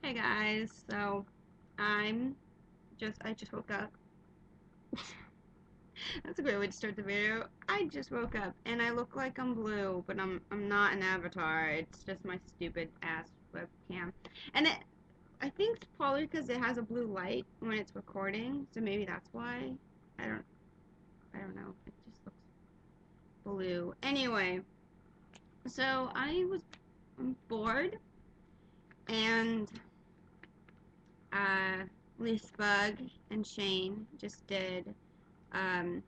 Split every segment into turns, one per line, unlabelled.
Hey guys, so I'm I just woke up. That's a great way to start the video. I just woke up and I look like I'm blue, but I'm not an avatar. It's just my stupid ass webcam. And I think it's probably because it has a blue light when it's recording, so maybe that's why. I don't I don't know. It just looks blue. Anyway, so I'm bored and Leaf Bug and Shane just did um,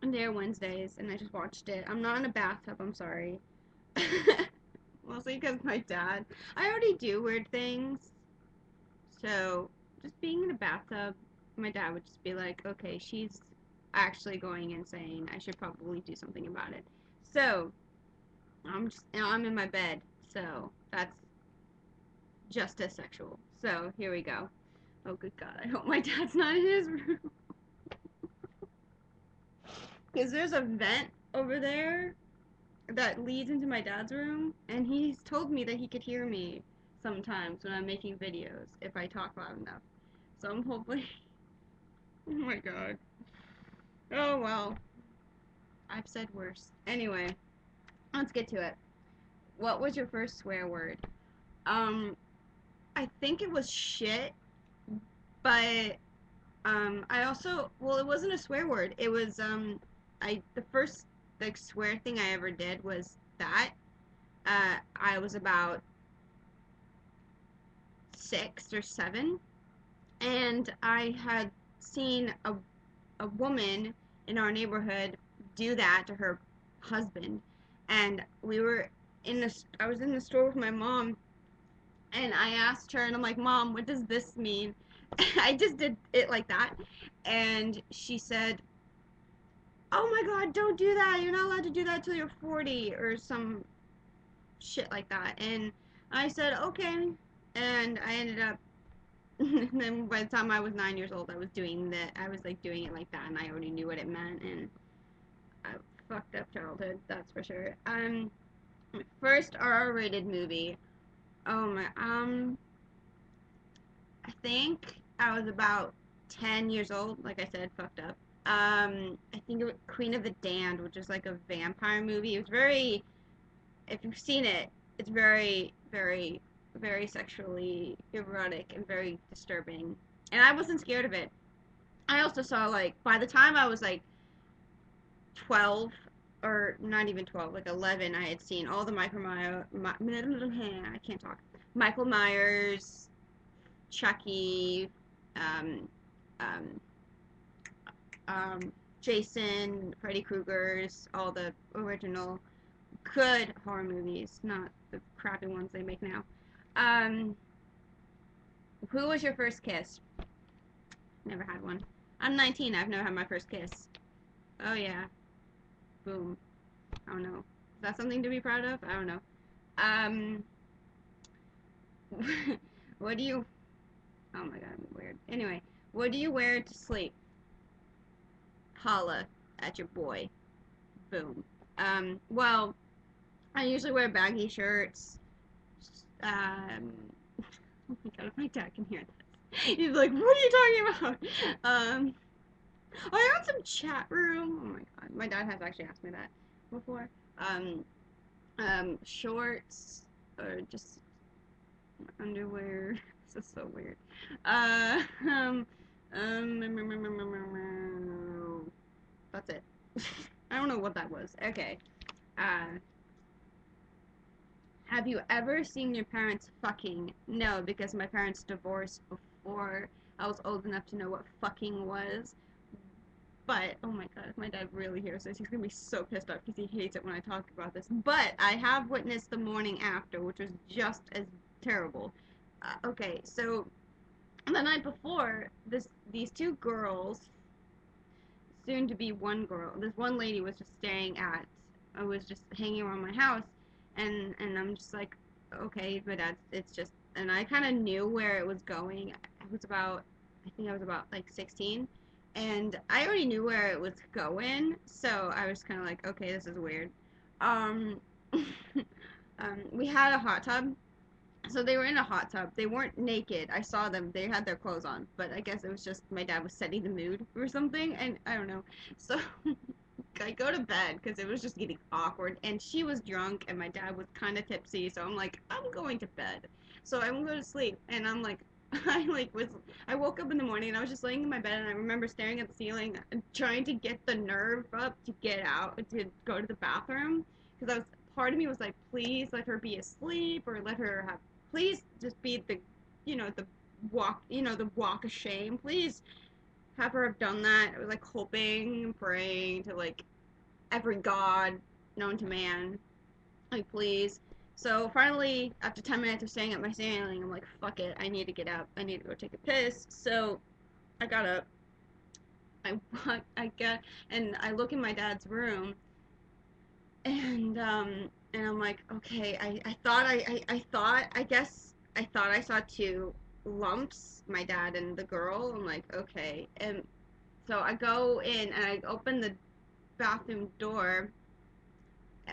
their Wednesdays, and I just watched it. I'm not in a bathtub, I'm sorry. Mostly because my dad, I already do weird things, so just being in a bathtub, my dad would just be like, okay, she's actually going insane. I should probably do something about it. So, I'm in my bed, so that's just as sexual. So, here we go. Oh, good God, I hope my dad's not in his room. Because there's a vent over there that leads into my dad's room, and he's told me that he could hear me sometimes when I'm making videos if I talk loud enough. So I'm hoping. Oh my god. Oh well. I've said worse. Anyway, let's get to it. What was your first swear word? Um, I think it was shit, but I also it wasn't a swear word. It was the first like swear thing I ever did was that. I was about 6 or 7, and I had seen a woman in our neighborhood do that to her husband, and I was in the store with my mom, and I asked her, and I'm like, Mom, what does this mean? I just did it like that, and she said, oh my god, don't do that, you're not allowed to do that till you're 40 or some shit like that. And I said okay, and I ended up and then by the time I was 9 years old, I was like doing it like that, and I already knew what it meant, and I fucked up childhood, that's for sure. First R-rated movie. Oh my, I think I was about 10 years old. Like I said, fucked up. I think it was Queen of the Damned, which is like a vampire movie. It was very, if you've seen it, it's very, very, very sexually erotic and very disturbing. And I wasn't scared of it. I also saw like by the time I was like 12 or not even 12, like 11, I had seen all the I can't talk. Michael Myers, Chucky, um, um, Jason, Freddy Krueger's, all the original good horror movies, not the crappy ones they make now. Um, who was your first kiss? Never had one. I'm 19. I've never had my first kiss. Oh yeah. Boom. I don't know. Is that something to be proud of? I don't know. Um, what do you? Oh my god, I'm weird. Anyway, what do you wear to sleep? Holla at your boy. Boom. Well, I usually wear baggy shirts. Oh my god, if my dad can hear this, he's like, "What are you talking about?" Oh, I want some chat room. Oh my god, my dad has actually asked me that before. Um, Shorts or just underwear. This is so weird. Uh, um, um, that's it. I don't know what that was. Okay. Uh, have you ever seen your parents fucking? No, because my parents divorced before I was old enough to know what fucking was. But, oh my god, if my dad really hears this, he's gonna be so pissed off because he hates it when I talk about this. But I have witnessed the morning after, which was just as terrible. Okay, so the night before, these two girls, soon to be one girl, this one lady was just I was just hanging around my house, and I'm just like, okay, but it's just, and I kind of knew where it was going. I think I was about like 16, and I already knew where it was going, so I was kind of like, okay, this is weird. Um, we had a hot tub, So they were in a hot tub. They weren't naked. I saw them. They had their clothes on, but I guess it was just my dad was setting the mood or something, and I don't know. So I go to bed because it was just getting awkward, and she was drunk, and my dad was kind of tipsy. So I'm like, I'm going to bed. So I'm going to sleep, and I'm like, I woke up in the morning and I was just laying in my bed, and I remember staring at the ceiling, trying to get the nerve up to get out to go to the bathroom because I was part of me was like, please let her be asleep or let her have, please just be the, the the walk of shame. Please have her have done that. I was like hoping and praying to like every god known to man. Like, please. So finally, after 10 minutes of staying at my ceiling, I'm like, fuck it. I need to get up. I need to go take a piss. So I got up. I get, and I look in my dad's room, and I'm like, okay, I thought I saw two lumps, my dad and the girl. I'm like, okay. And so I go in and I open the bathroom door.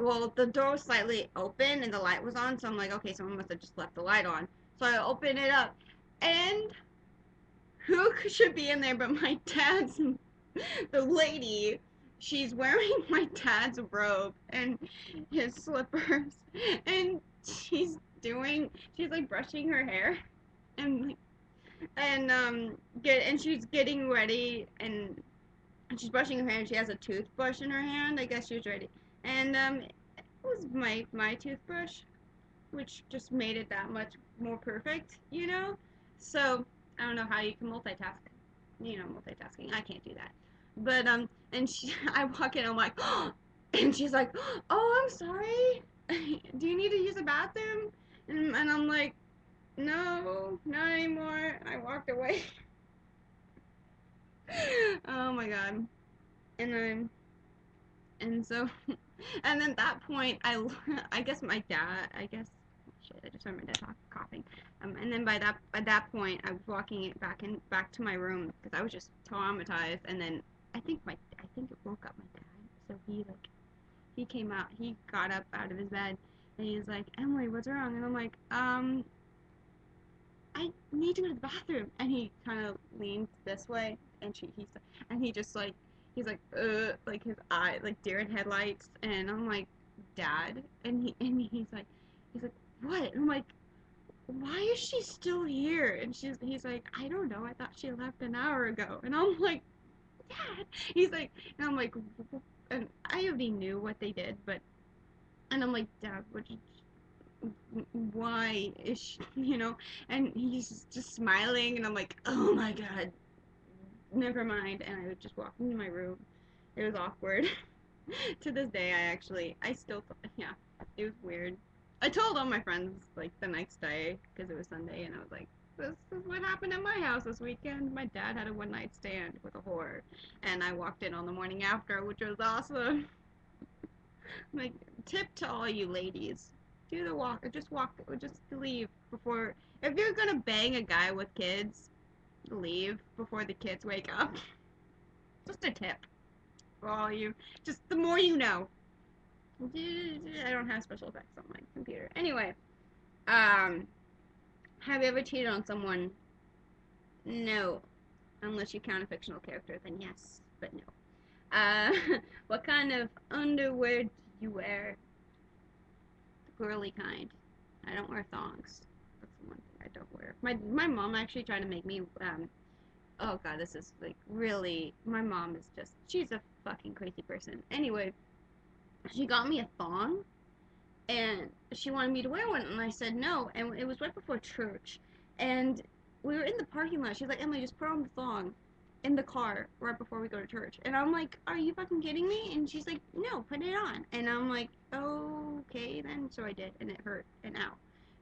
Well, the door was slightly open and the light was on, so I'm like, okay, someone must have just left the light on. So I open it up, and who should be in there but my dad's, the lady. She's wearing my dad's robe and his slippers, and she's like brushing her hair, and like, and she's getting ready, and she's brushing her hair, and she has a toothbrush in her hand. I guess she was ready, and it was my toothbrush, which just made it that much more perfect, you know? So, I don't know how you can multitask. Multitasking. I can't do that. But, and I walk in, I'm like, oh, and she's like, oh, I'm sorry. Do you need to use the bathroom? And I'm like, no, not anymore. I walked away. Oh my god. And then, and so, and then at that point, I guess my dad, shit, I just heard my dad coughing. And then by that point, I was walking it back to my room because I was just traumatized. And then I think it woke up my dad. So he came out, he got up out of his bed, and he was like, Emily, what's wrong? And I'm like, I need to go to the bathroom. And he kind of leaned this way, and he just like, he's like his eye, like deer in headlights. And I'm like, Dad? And he's like, what? And I'm like, why is she still here? And he's like, I don't know. I thought she left an hour ago. And I'm like, Dad. He's like, and I'm like, and I already knew what they did, and I'm like, Dad, why is she, and he's just smiling, and I'm like, oh my god, never mind. And I just walked into my room. It was awkward. To this day, I still, yeah, it was weird. I told all my friends, like, the next day, because it was Sunday, and I was like, this is what happened at my house this weekend. My dad had a one-night stand with a whore, and I walked in on the morning after, which was awesome. Like, tip to all you ladies. Do the walk, or just leave before, if you're gonna bang a guy with kids, leave before the kids wake up. Just a tip for all you, just the more you know. I don't have special effects on my computer. Anyway, have you ever cheated on someone? No. Unless you count a fictional character, then yes, but no. Uh, what kind of underwear do you wear? The girly kind. I don't wear thongs. That's the one thing I don't wear. My mom actually tried to make me, oh god, this is like really, my mom is just, she's a fucking crazy person. Anyway, she got me a thong, and she wanted me to wear one, and I said no, and it was right before church, and we were in the parking lot. She's like, Emily, just put on the thong in the car right before we go to church. And I'm like, are you fucking kidding me? And she's like, no, put it on. And I'm like, okay then. So I did, and it hurt, and ow.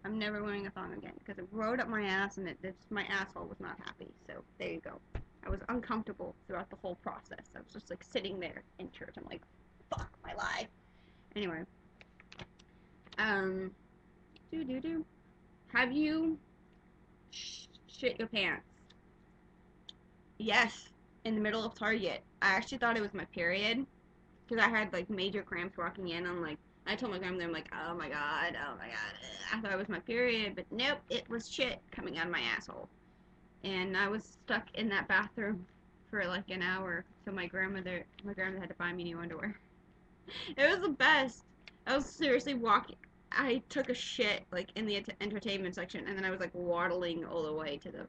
I'm never wearing a thong again because it rode up my ass, and my asshole was not happy. So there you go. I was uncomfortable throughout the whole process. I was just like sitting there in church. I'm like, fuck my life. Anyway, um, have you shit your pants? Yes, in the middle of Target. I actually thought it was my period because I had like major cramps walking in. I'm like, I told my grandmother, I'm like, oh my god, oh my god. I thought it was my period, but nope, it was shit coming out of my asshole. And I was stuck in that bathroom for like an hour. So my grandmother had to buy me new underwear. It was the best. I was seriously walking. I took a shit like in the entertainment section, and then I was like waddling all the way to the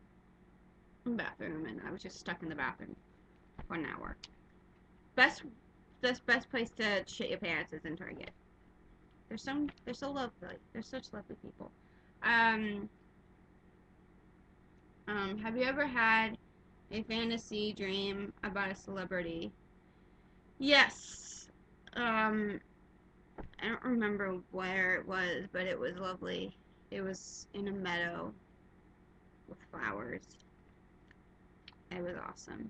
bathroom, and I was just stuck in the bathroom for an hour. Best, best place to shit your pants is in Target. They're so lovely. They're such lovely people. Um, have you ever had a fantasy dream about a celebrity? Yes. I don't remember where it was, but it was lovely. It was in a meadow with flowers. It was awesome.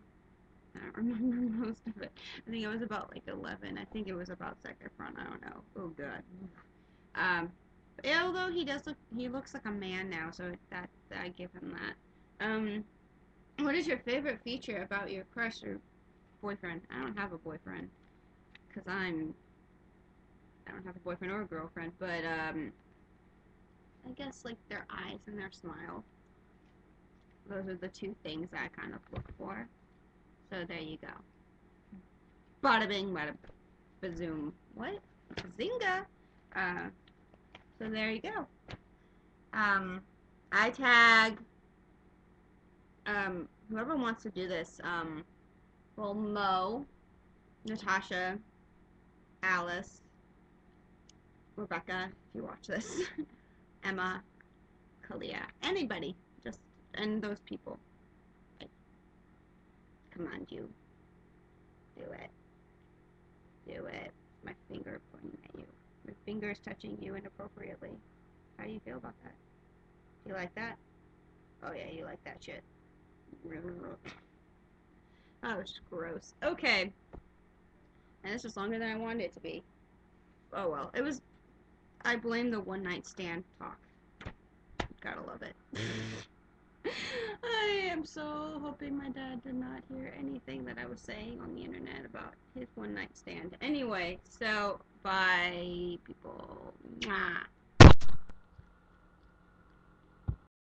I don't remember most of it. I think it was about like 11. I think it was about Zac Efron. I don't know. Oh god. Um, although he looks like a man now, so that I give him that. What is your favorite feature about your crush or boyfriend? I don't have a boyfriend, cause I don't have a boyfriend or a girlfriend, but I guess like their eyes and their smile. Those are the two things I kind of look for. So there you go. Bada bing, bada bazoom. What? Zinga. Uh, so there you go. I tag whoever wants to do this. Well, Mo, Natasha, Alice, Rebecca, if you watch this, Emma, Kalia, anybody, just and those people. I command you, do it, do it. My finger pointing at you. My finger is touching you inappropriately. How do you feel about that? You like that? Oh yeah, you like that shit. That was gross. Okay. And this was longer than I wanted it to be. Oh well. It was. I blame the one night stand talk. Gotta love it. I am so hoping my dad did not hear anything that I was saying on the internet about his one night stand. Anyway, so bye, people. Mwah.